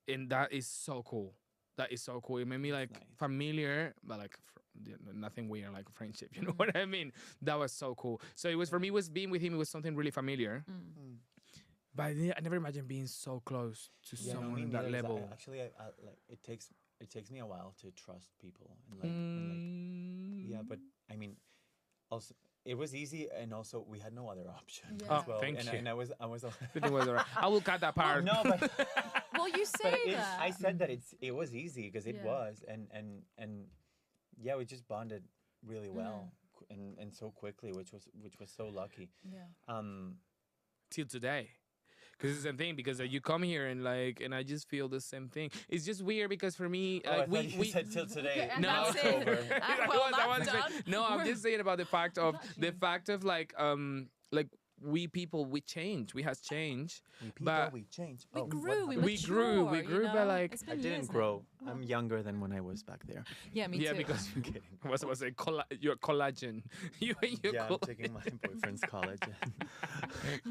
and that is so cool. That is so cool. It made me like nice. familiar, but like nothing weird, like friendship. You know what I mean? That was so cool. So it was for me. Was being with him. It was something really familiar. But I never imagined being so close to Yeah, no, someone me on that neither, 'cause level. actually, I like it takes me a while to trust people and yeah, but I mean, also it was easy, and also we had no other option Yeah. as well. Thank and, you. And I was It was alright. I will cut that part. no, but Well, you say but that. I said that it was easy because it Yeah. was, and yeah, we just bonded really well and so quickly, which was so lucky. Yeah. Till today. Because it's the same thing. Because you come here and I just feel the same thing. It's just weird because for me, Oh, I like thought you we said till today. and No. that's it. Over. Well, I that's wasn't saying- done. no, I'm just saying about the fact of like we people we change. We has changed. But we changed. We Oh, what grew. We happened? We grew, mature, we grew, but, like, It's I been didn't years now. grow. I'm younger than when I was back there. Yeah, me yeah, too. because I'm kidding. was it your collagen? You and your Yeah, I'm taking my boyfriend's college.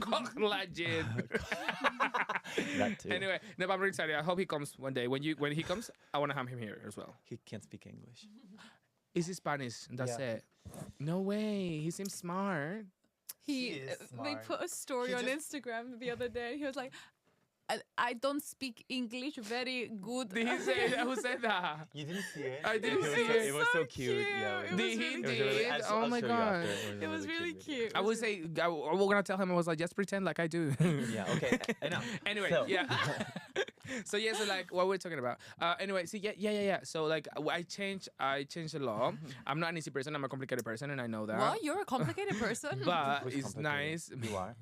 collagen. That too. Anyway, no, but I'm really excited. I hope he comes one day. When he comes, I want to have him here as well. He can't speak English. Is he Spanish? That's Yeah. it. No way. He seems smart. He is they smart. put a story He on just- Instagram the other day. He was like, I don't speak English very good. Did he say that? Who said that? You didn't see it? I didn't It was see so- it. It was so So cute. Yeah. cute. Did It was he really did? I'll Oh I'll my show you god. after. It was really cute. I would say we're gonna tell him. I was like, just pretend like I do. Yeah. Okay. Enough. Anyway, So- yeah. So yeah, so like what we're talking about. Anyway, so yeah. So like I changed a lot. I'm not an easy person. I'm a complicated person, and I know that. What? You're a complicated person? But Who's it's nice. complicated? You are.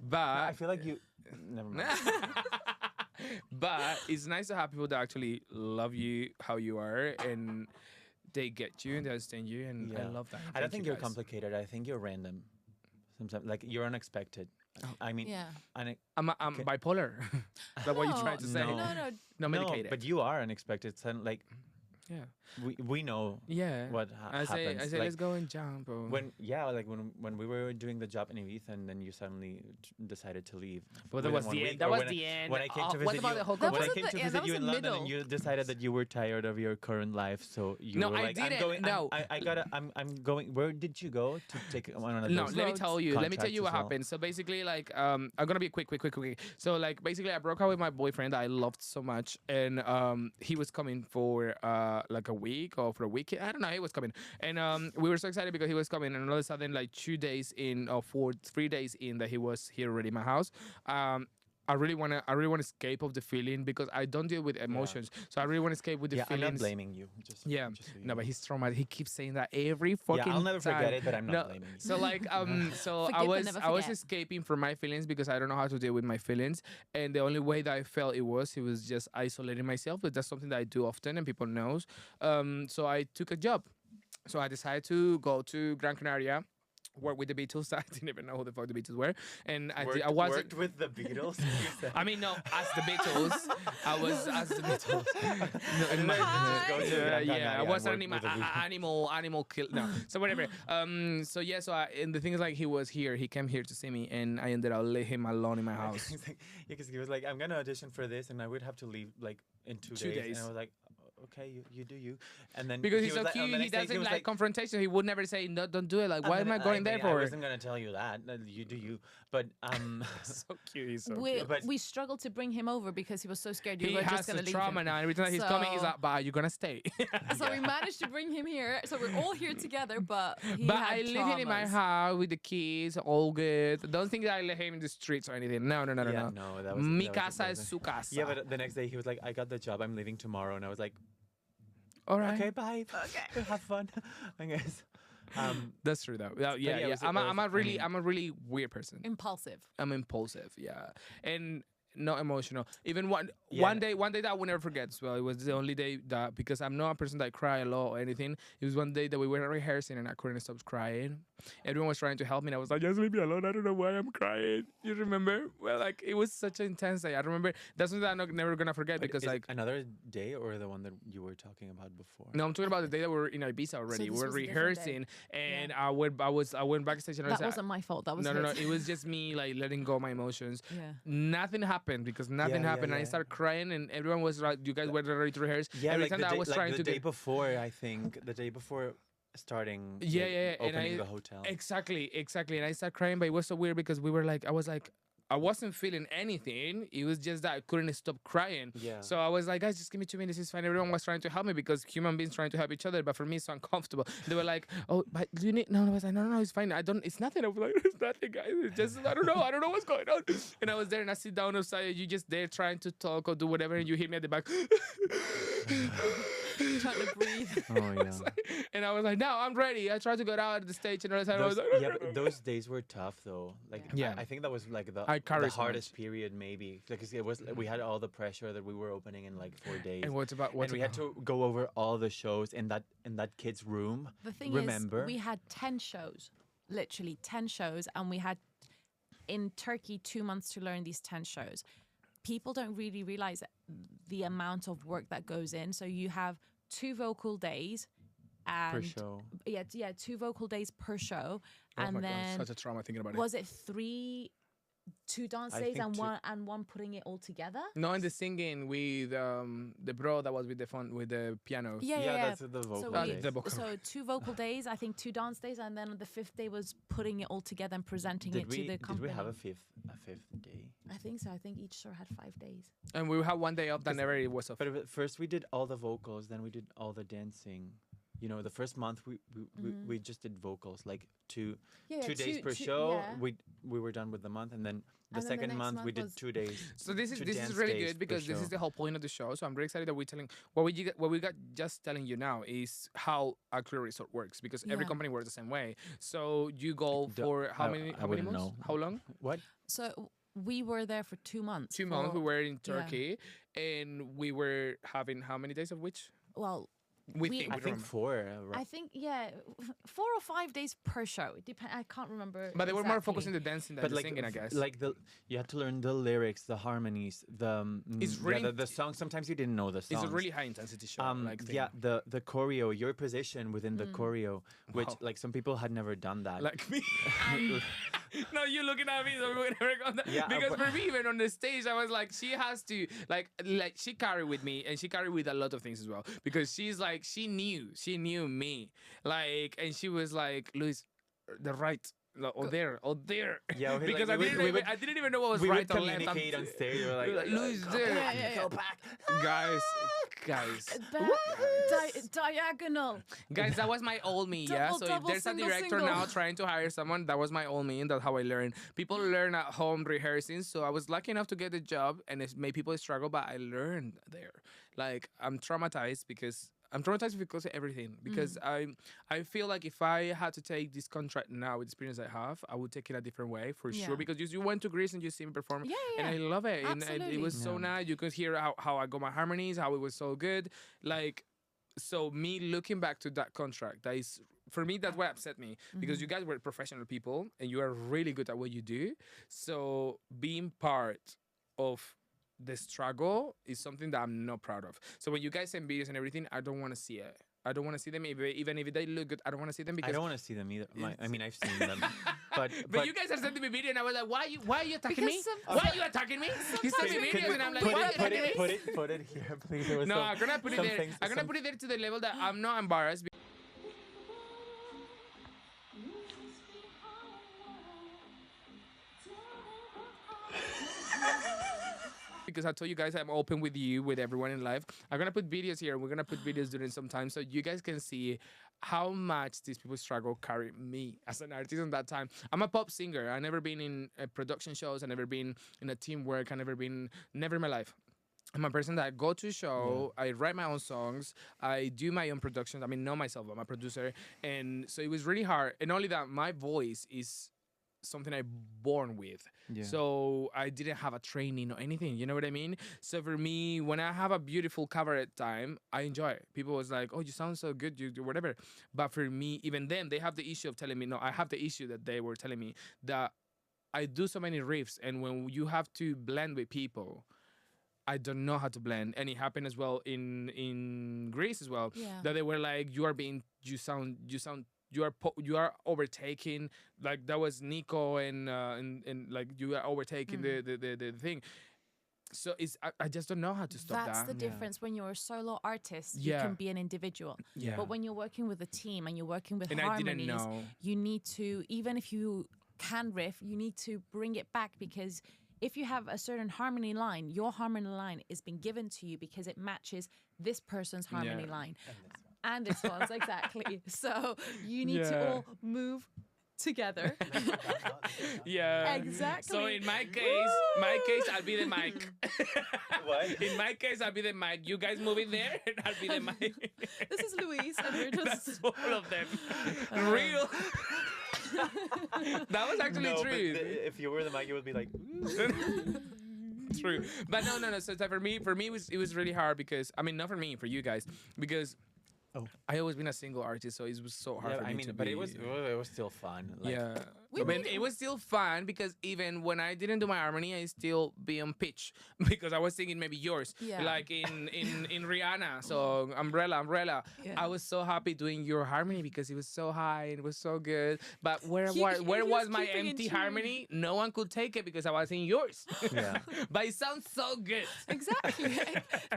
But I feel like you. Never mind. but it's nice to have people that actually love you how you are and they get you and they understand you, and I Yeah. love that. I don't Thank think you you're guys. complicated. I think you're random. Sometimes, like you're unexpected. I mean, Yeah. I'm Okay. bipolar. That's what you're trying to say. No. No. No, no, medicated. but you are unexpected. So, like yeah, we know yeah. what I say, happens. like, like, let's go and jump. Or when we were doing the job in Ibiza, and then you suddenly decided to leave. Well, that within was 1 the week, end. That or was when the end. When I came to What visit about you, the whole That when I wasn't came the to end, visit that you was in the London, and middle. you decided that you were tired of your current life, so you No, were I like, I'm didn't. going. No. I gotta. I'm going. Where did you go to take one of those? No, let me tell you. Let me tell contracts you what as well? happened. So basically, like, I'm gonna be quick. So like, basically, I broke up with my boyfriend that I loved so much, and he was coming for like a week or for a week. I don't know. He was coming, and we were so excited because he was coming, and all of a sudden, like 2 days in or 3 days in that he was here already in my house. I really wanna escape of the feeling because I don't deal with emotions, so I really wanna escape with the Yeah, I'm feelings. not blaming you. Just, Yeah, just so you no, know. but he's traumatized. He keeps saying that every fucking Yeah, I'll never time. forget it, but I'm not No, blaming you. so like so Forgive I but was never I was forget. escaping from my feelings because I don't know how to deal with my feelings, and the only way that I felt it was just isolating myself. But that's something that I do often, and people knows. So I took a job. So I decided to go to Gran Canaria, work with the Beatles. I didn't even know who the fuck the Beatles were, and I wasn't. worked with the Beatles. You said. I mean, no, as the Beatles. I was as the Beatles. No, in my- Just go to Gran yeah, Canaria I and wasn't work with the Beatles. animal kill. No, so whatever. So yeah, and the thing is, like, he was here. He came here to see me, and I ended up leaving him alone in my house. Because he was like, I'm gonna audition for this, and I would have to leave like in 2 2 days. days. And I was like, okay, you do you. And then Because he he's was so like, on cute, the he next day, doesn't was like confrontation. He would never say, no, don't do it. Like, why am I going there I for? wasn't gonna tell you that. You do you. But So cute. He's so we, cute. But- we struggled to bring him over because he was so scared you He were has just going a to leave trauma him. now. Every time he's coming, he's So- like, "Bah, you're gonna stay." So we managed to bring him here. So we're all here together, but he But had I leave him in my traumas. house with the kids, all good. Don't think that I let him in the streets or anything. No. yeah, no, that was Mi that was- casa that es was- su casa. Yeah, but the next day he was like, I got the job. I'm leaving tomorrow, and I was like, all right. okay, bye. Okay, have fun. I guess. That's true though. Yeah, yeah, yeah. it was- I'm it was- I mean- a really weird person. Impulsive. I'm impulsive, yeah, and not emotional. Even one Yeah. one day that I will never forget as well. It was the only day that, because I'm not a person that cry a lot or anything. It was one day that we were rehearsing and I couldn't stop crying. Everyone was trying to help me and I was like, just leave me alone. I don't know why I'm crying. You remember? Well, like it was such an intense day. I remember that's something that I'm never gonna forget But because is it like. another day or the one that you were talking about before? No, I'm talking about the day that we were in Ibiza already. this We were was a different day. rehearsing, and I went backstage and I was That like, wasn't my fault. That was no. his. It was just me like letting go of my emotions. Yeah. Nothing happened because nothing Yeah, happened. And I yeah. started crying, and everyone was like, "You guys were ready to rehearse." Yeah, Every like time the that day, I was like trying the to day get before, I think the day before starting. Yeah, like, yeah, yeah, and opening I- the hotel. exactly, and I started crying, but it was so weird because I was like. I wasn't feeling anything. It was just that I couldn't stop crying. Yeah. So I was like, guys, just give me 2 minutes. It's fine. Everyone was trying to help me because human beings trying to help each other. But for me, it's so uncomfortable. They were like, oh, but do you need? No, I was like, no, it's fine. It's nothing. I was like, it's nothing, guys. It's just, I don't know what's going on. And I was there and I sit down outside. You just there trying to talk or do whatever. And you hit me at the back. Trying to breathe. Oh yeah. And I was like, no, I'm ready. I tried to go out of the stage and all that. I was Those, like, yeah, but those days were tough though. Like Yeah. I think that was like I the carried so hardest much. period maybe because it was we had all the pressure that we were opening in like 4 days. And and we had to go over all the shows in that kid's room. The thing Remember? is, we had 10 shows, literally 10 shows, and we had in Turkey 2 months to learn these 10 shows. People don't really realize the amount of work that goes in. So you have 2 vocal days. And per show. Yeah, 2 vocal days per show. Oh my and God, then such a trauma thinking about it. was it 2 dance I days think and 2. one putting it all together? No, and the singing with the bro that was with the phone with the piano. Yeah. That's the vocal So, days. the vocal. so 2 vocal days, I think 2 dance days, and then the 5th day was putting it all together and presenting it to the Did company. we have a fifth day? I think so. I think each show had 5 days. And we had one day off that Because- never it was off. But first we did all the vocals, then we did all the dancing. You know, the first month we just did vocals, like two days per show. yeah. We were done with the month, and then the And then the second next month we month did was- 2 days. So this is two this is dance really days good per because this is show. the whole point of the show. So I'm very excited that we're telling what we got just telling you now is how a career resort works because every Yeah. company works the same way. So you go Do- for how I many wouldn't months? know. How long? What? So we were there for 2 months. 2 months. We for- were in yeah. Turkey and we were having how many days of which? Well, We We- think. I we think remember. 4. I think 4 or 5 days per show. It depend. I can't remember. But they were more focused exactly. on the dancing than But the like, singing, I guess. like you had to learn the lyrics, the harmonies, It's really- the songs. Sometimes you didn't know the songs. it's a really high intensity show. like thing. yeah, the choreo, your position within the choreo, which Wow. like some people had never done that. Like me. No, you looking at me. So we're never gonna, Yeah, because but- for me, even on the stage, I was like, she has to like she carried with me, and she carried with a lot of things as well. Because she's like, she knew me, like, and she was like, Luis, the right. Like, or there. Yeah, okay, because like, I didn't even know what was we right would or left. communicate on stage. We were like, Luis go there. back, Yeah, yeah, go yeah. back. Guys, Diagonal. Guys, that was my old me, yeah? Double, So if double, there's a single, director single. now trying to hire someone, that was my old me, and that's how I learned. People learn at home rehearsing, so I was lucky enough to get the job, and it made people struggle, but I learned there. Like, I'm traumatized because of everything. Because I feel like if I had to take this contract now with the experience I have, I would take it a different way for Yeah. sure. Because you went to Greece and you see me perform, Yeah, and I yeah. love it. And it Absolutely. was so Yeah. nice. You could hear how I got my harmonies, how it was so good. Like, so me looking back to that contract, that is for me that's what upset me because you guys were professional people and you are really good at what you do. So being part of the struggle is something that I'm not proud of. So when you guys send videos and everything, I don't want to see it. I don't want to see them. Even if they look good, I don't want to see them because. I don't want to see them either. I mean, I've seen them, But you guys are sending me video, and I was like, why are you attacking me? Because Why are you attacking me? You send me videos, and I'm like, why are you attacking me? put it here, please. There was No, some- I'm gonna put it some there. things- I'm gonna some- put it there to the level that I'm not embarrassed. Because I told you guys I'm open with you, with everyone in life. I'm gonna put videos here. We're gonna put videos during some time so you guys can see how much these people struggle carry me as an artist in that time. I'm a pop singer. I've never been in production shows. I've never been in a teamwork. Never in my life. I'm a person that go to a show, I write my own songs, I do my own productions. I mean, know myself, I'm a producer. And so it was really hard. And only that my voice is something I born with. Yeah. So I didn't have a training or anything, you know what I mean? So for me, when I have a beautiful cabaret time, I enjoy it. People was like, oh, you sound so good, you do whatever. But for me, even then, they have the issue of telling me, no, I have the issue that they were telling me that I do so many riffs. And when you have to blend with people, I don't know how to blend, and it happened as well in Greece as well. Yeah. That they were like, you are overtaking. Like that was Nico and like you are overtaking the thing. So I just don't know how to stop That's that. the difference. When you're a solo artist, Yeah. you can be an individual. Yeah. But when you're working with a team and you're working with And I didn't harmonies, know. you need to, even if you can riff, you need to bring it back, because if you have a certain harmony line, your harmony line is being given to you because it matches this person's harmony Yeah. line. And this one's, exactly. So you need to Yeah. all move together. Yeah. Exactly. So in my case, I'll be the mic. What? In my case, I'll be the mic. You guys move it there, and I'll be the mic. This is Louise, and we're just... That's all of them. Real. That was actually No, but true. if you were the mic, it would be like. True, but no. So it's like for me, it was really hard because I mean, not for me, for you guys, because I always been a single artist, so it was so hard Yeah, for me I mean, to but be. it was still fun. Like, Yeah. We I mean, made it- it was still fun because even when I didn't do my harmony, I still be on pitch because I was singing maybe yours, Yeah. like in Rihanna. So Umbrella. Yeah. I was so happy doing your harmony because it was so high and it was so good. But where He was was my keeping in empty tune. harmony? No one could take it because I was in yours. Yeah. But it sounds so good. Exactly.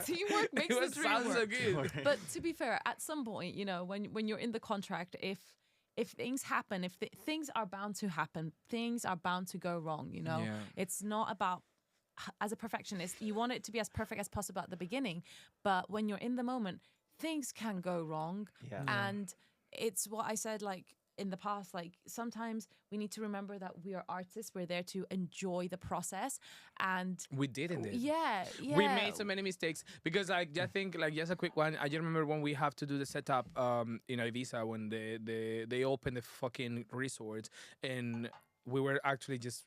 Teamwork makes It the was, dream sounds so work. good. But to be fair, at some point, you know, when you're in the contract, if things happen, things are bound to happen, things are bound to go wrong, you know. Yeah. It's not about, as a perfectionist, you want it to be as perfect as possible at the beginning, but when you're in the moment, things can go wrong. Yeah. And it's what I said, like, in the past, like, sometimes we need to remember that we are artists, we're there to enjoy the process, and We didn't. yeah. We made so many mistakes because I think like just a quick one. I just remember when we have to do the setup in Ibiza when they opened the fucking resort and we were actually just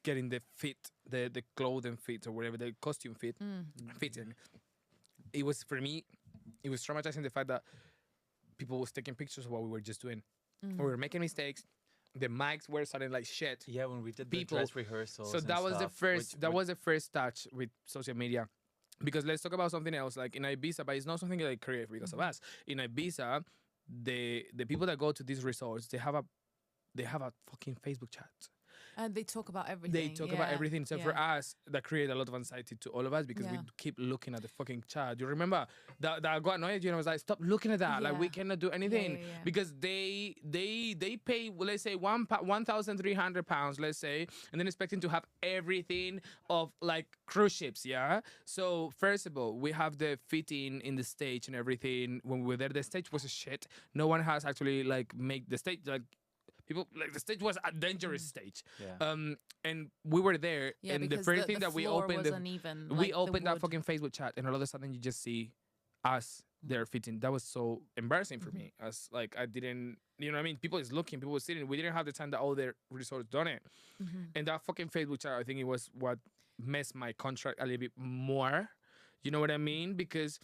getting the fit, the clothing fit or whatever, the costume fitting. It was for me, it was traumatizing the fact that people was taking pictures of what we were just doing. We were making mistakes. The mics were sounding like shit. Yeah, when we did the People- dress rehearsals. So and that was the stuff, first. which- That was the first touch with social media, because let's talk about something else. Like in Ibiza, but it's not something like creative because of us. In Ibiza, the people that go to these resorts, they have a fucking Facebook chat. And they talk about everything. They talk about yeah, everything. So for yeah. us, that created a lot of anxiety to all of us because we Yeah. keep looking at the fucking chat. You remember that I got annoyed. You know, I was like, stop looking at that. Like we Yeah. cannot do anything yeah, yeah. because they pay, well, let's say £1,300, let's say, and then expecting to have everything of like cruise ships. Yeah. So first of all, we have the fitting in the stage and everything. When we were there, the stage was a shit. No one has actually like make the stage like. People like the stage was a dangerous stage, Yeah. and we were there, Yeah, and the because first thing that we floor opened, was uneven, we like the opened that wood. fucking Facebook chat, and all of a sudden you just see us there fitting. That was so embarrassing for me, as like I didn't, you know what I mean? People is looking, people was sitting. We didn't have the time that all their resorts done it, and that fucking Facebook chat, I think it was what messed my contract a little bit more. You know what I mean? Because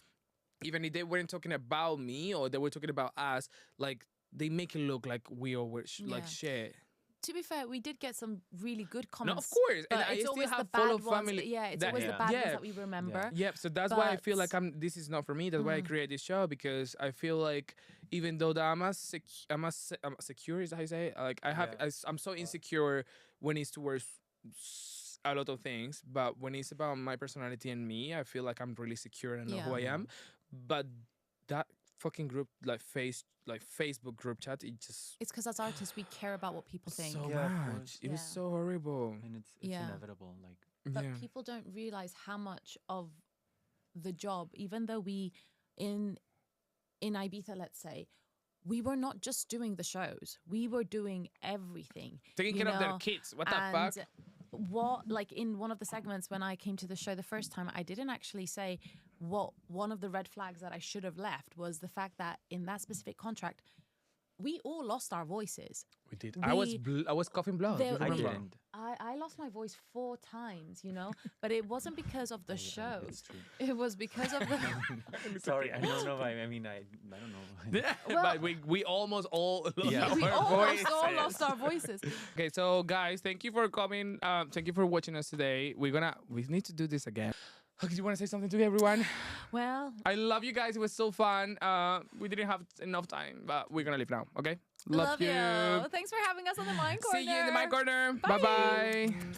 even if they weren't talking about me or they were talking about us, like. They make it look like we all were like Yeah. shit. to be fair, we did get some really good No, comments. of course, and but I it's still always have the follow bad ones. family. Yeah, it's that- always the Yeah. bad Yeah. ones that we remember. Yeah, so that's why I feel like But- this is not for me. That's why I create this show, because I feel like even though that I'm secure, is that how you say it? Like Yeah. I'm so insecure when it's towards a lot of things, but when it's about my personality and me, I feel like I'm really secure and I know who I Yeah. am. But that fucking group, like Facebook group chat, it just It's because as artists, we care about what people think. so Yeah, of much. course. It was Yeah. so horrible. And it's Yeah. inevitable. Like, But Yeah. people don't realize how much of the job, even though we in Ibiza, let's say, we were not just doing the shows, we were doing everything. Taking you care of their know? kids. What the fuck? And what, like in one of the segments when I came to the show the first time, I didn't actually say what one of the red flags that I should have left was the fact that in that specific contract, we all lost our voices. We did. I was coughing blood. There- you I we- remember? didn't. I lost my voice 4 times, you know, but it wasn't because of the show. It's true. It was because of the. Sorry, I don't know. I mean, I don't know. But we almost all lost Yeah. our We all voices. lost our voices. Okay, so guys, thank you for coming. Thank you for watching us today. We need to do this again. Okay, do you want to say something to everyone? Well, I love you guys. It was so fun. We didn't have enough time, but we're gonna leave now. Okay. love you. Thanks for having us on the Mind Corner. See you in the My Corner. Bye. Bye bye.